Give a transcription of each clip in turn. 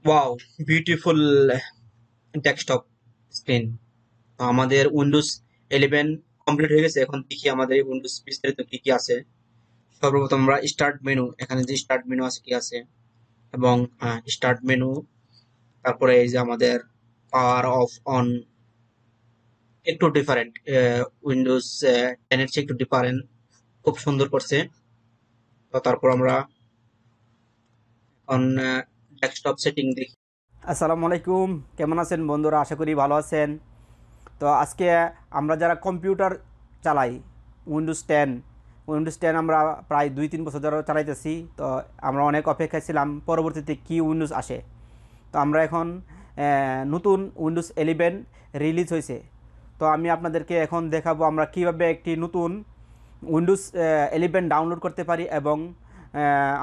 Wow, beautiful desktop screen. আমাদের Windows 11 complete হয়ে গেছে। এখন দেখি আমাদের উইন্ডোজ বিস্তারিত কি কি আছে। সর্বপ্রথম আমরা স্টার্ট মেনু, এখানে যে স্টার্ট মেনু আছে কি আছে, এবং স্টার্ট মেনু, তারপরে এই যে আমাদের পাওয়ার অফ অন একটু ডিফারেন্ট, উইন্ডোজ 10 এর চেয়ে একটু ডিফারেন্ট, খুব সুন্দর করছে। তো তারপর আমরা এখন ডেস্কটপ সেটিং দেখি। আসসালামু আলাইকুম, কেমন আছেন বন্ধুরা? আশা করি ভালো আছেন। তো আজকে আমরা যারা কম্পিউটার চালাই, উইন্ডোজ টেন আমরা প্রায় 2-3 বছর ধরে চালাইতেছি। তো আমরা অনেক অপেক্ষায় ছিলাম পরবর্তীতে কি উইন্ডোজ আসে। তো আমরা এখন নতুন উইন্ডোজ 11 রিলিজ হয়েছে। তো আমি আপনাদেরকে এখন দেখাবো আমরা কিভাবে একটি নতুন উইন্ডোজ 11 ডাউনলোড করতে পারি এবং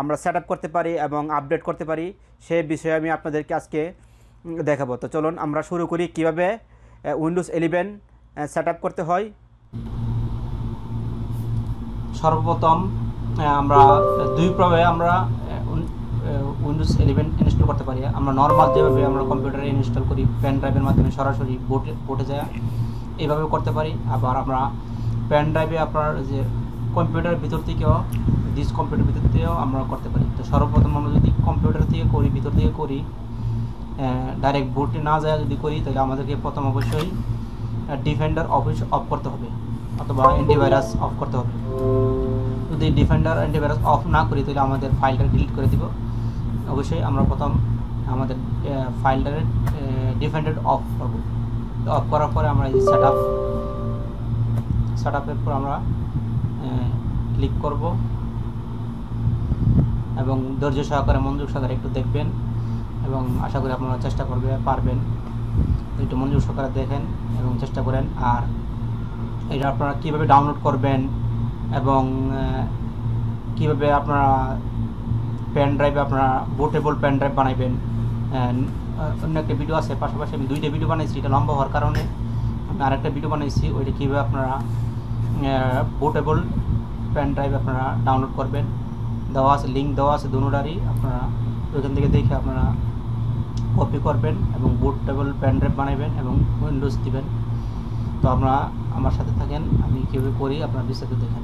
আমরা সেট আপ করতে পারি এবং আপডেট করতে পারি, সে বিষয়ে আমি আপনাদেরকে আজকে দেখাবো। তো চলুন আমরা শুরু করি কিভাবে উইন্ডোজ 11 সেট আপ করতে হয়। সর্বপ্রথম আমরা দুইভাবে আমরা উইন্ডোজ 11 ইনস্টল করতে পারি। আমরা নর্মাল যেভাবে আমরা কম্পিউটারে ইনস্টল করি পেন ড্রাইভের মাধ্যমে সরাসরি বোটে যায়, এইভাবে করতে পারি। আবার আমরা পেন ড্রাইভে আপনার যে কম্পিউটারের ভিতর থেকেও কম্পিউটার ভিতর থেকেও আমরা করতে পারি। তো সর্বপ্রথম আমরা যদি কম্পিউটার থেকে করি, ভিতর থেকে করি, ডাইরেক্ট বোটে না যায় যদি করি, তাহলে আমাদেরকে প্রথম অবশ্যই ডিফেন্ডার অফ করতে হবে অথবা অ্যান্টিভাইরাস অফ করতে হবে। যদি ডিফেন্ডার অ্যান্টিভাইরাস অফ না করি তাহলে আমাদের ফাইলটা ডিলিট করে দিব। অবশ্যই আমরা প্রথম আমাদের ফাইলটার ডিফেন্ডার অফ করব। অফ করার পরে আমরা এই সেট আপের পর আমরা ক্লিক করব এবং ধৈর্য সহকারে মনোযোগ সহকারে একটু দেখবেন এবং আশা করি আপনারা চেষ্টা পারবেন। একটু মনোযোগ সহকারে দেখেন এবং চেষ্টা করেন। আর এটা আপনারা কীভাবে ডাউনলোড করবেন এবং কীভাবে আপনারা পেন ড্রাইভে আপনারা বুটেবল পেন ড্রাইভ বানাইবেন, অন্য একটা ভিডিও আছে। পাশাপাশি আমি 2টা ভিডিও বানাইছি, এটা লম্বা হওয়ার কারণে আমি আরেকটা ভিডিও বানাইছি, ওইটা কীভাবে আপনারা বুটেবল পেন ড্রাইভ আপনারা ডাউনলোড করবেন দেওয়া আছে, লিঙ্ক দেওয়া আছে দুটোটারই। আপনারা ওইখান থেকে দেখে আপনারা কপি করবেন এবং বুটেবল পেন ড্রাইভ বানাবেন এবং উইন্ডোজ দিবেন। তো আপনারা আমার সাথে থাকেন, আমি কীভাবে করি আপনারা বিস্তারিত দেখেন।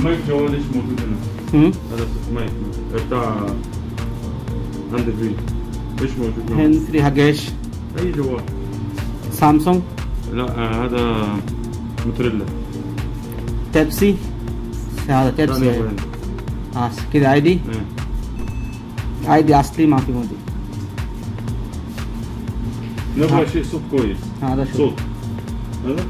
المايك هو ليش موجود هنا؟ هذا المايك بتاع هاند فري ليش موجود هنا؟ هاند فري حق ايش؟ اي جوال. سامسونج؟ لا هذا موتوريلا. تيبسي؟ هذا تيبسي ثاني وين؟ كده عادي؟ ايه عادي اصلي ما في مودي. نبغى شيء صوت كويس. هذا شو؟ صوت هذا؟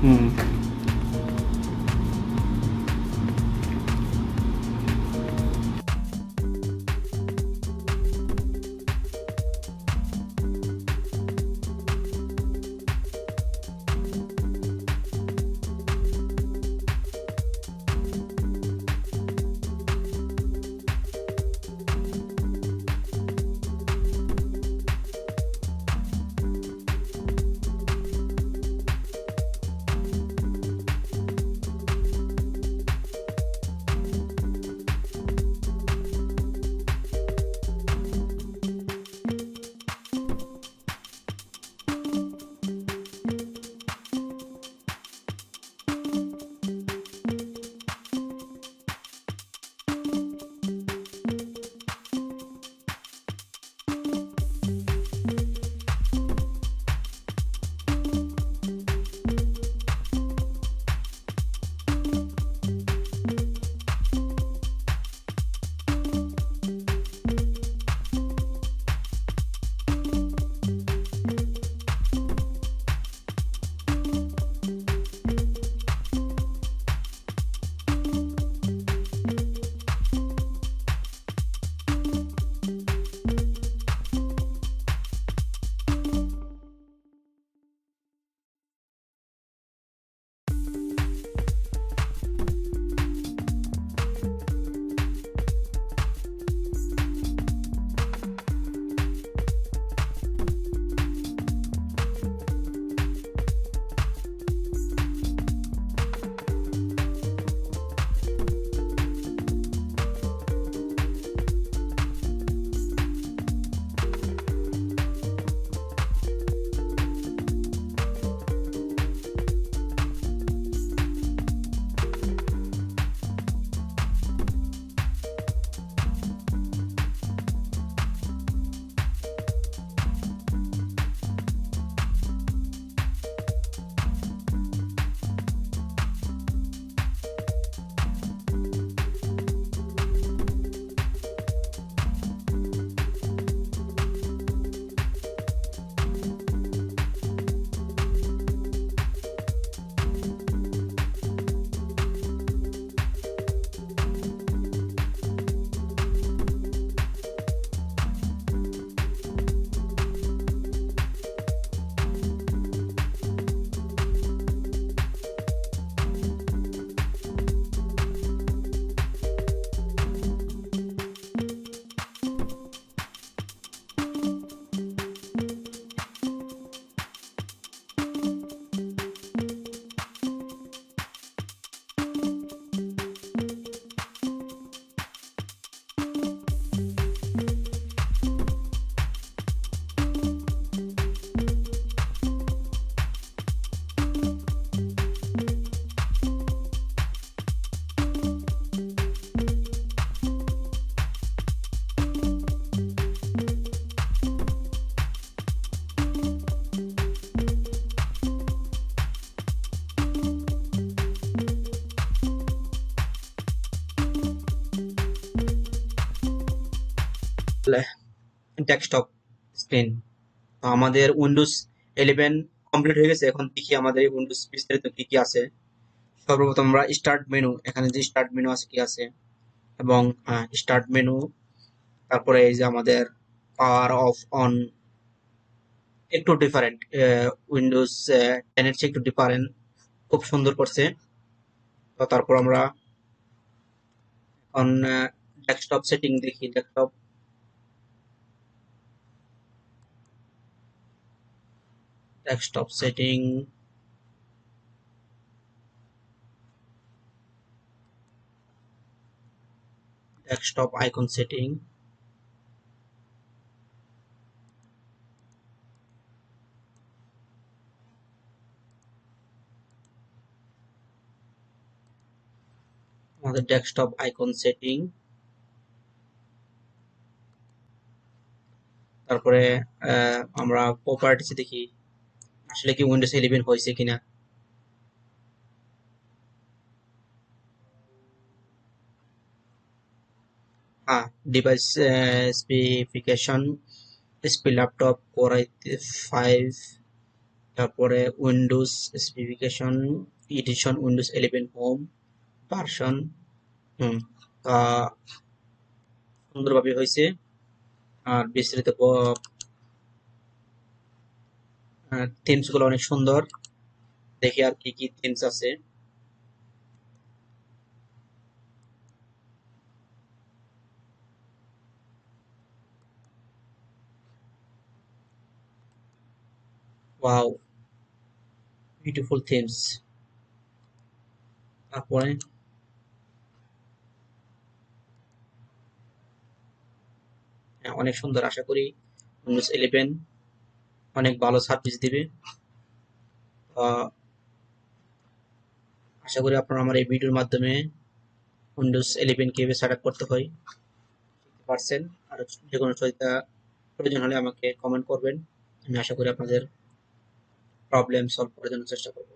Desktop screen. তো আমাদের উইন্ডোজ 11 কমপ্লিট হয়ে গেছে। এখন দেখি আমাদের উইন্ডোজ বিস্তারিত কি কি আছে। সর্বপ্রথম আমরা স্টার্ট মেনু, এখানে যে স্টার্ট মেনু আছে কি আছে, এবং স্টার্ট মেনু, তারপরে এই যে আমাদের পাওয়ার অফ অন একটু ডিফারেন্ট, উইন্ডোজ 10 এর চেয়ে একটু ডিফারেন্ট, খুব সুন্দর করছে। তো তারপর আমরা এখন ডেস্কটপ সেটিং দেখি। Desktop setting, desktop icon setting, আমাদের ডেস্কটপ আইকন সেটিং, তারপরে আমরা প্রপার্টিসে দেখি আসলে কি উইন্ডোজ 11 হয়েছে কিনা। হ্যাঁ, ডিভাইস স্পেসিফিকেশন, এসপি ল্যাপটপ কোর i5, তারপরে Windows specification, edition Windows 11 home version. হুম, তা সুন্দরভাবে হয়েছে। আর বিস্তৃত থিমস গুলো অনেক সুন্দর। দেখি আর কি কি থিমস আছে। Wow, beautiful themes. তারপরে অনেক সুন্দর। আশা করি উইন্ডোজ 11 অনেক ভালো সার্ভিস দিবে। আহ, আশা করি আপনারা আমার এই ভিডিওর মাধ্যমে উইন্ডোজ 11 কিভাবে সেট আপ করতে হয় শিখতে পারছেন। আর যে কোনো সহায়তা প্রয়োজন হলে আমাকে কমেন্ট করবেন। আমি আশা করি আপনাদের প্রবলেম সলভ করার জন্য চেষ্টা করব।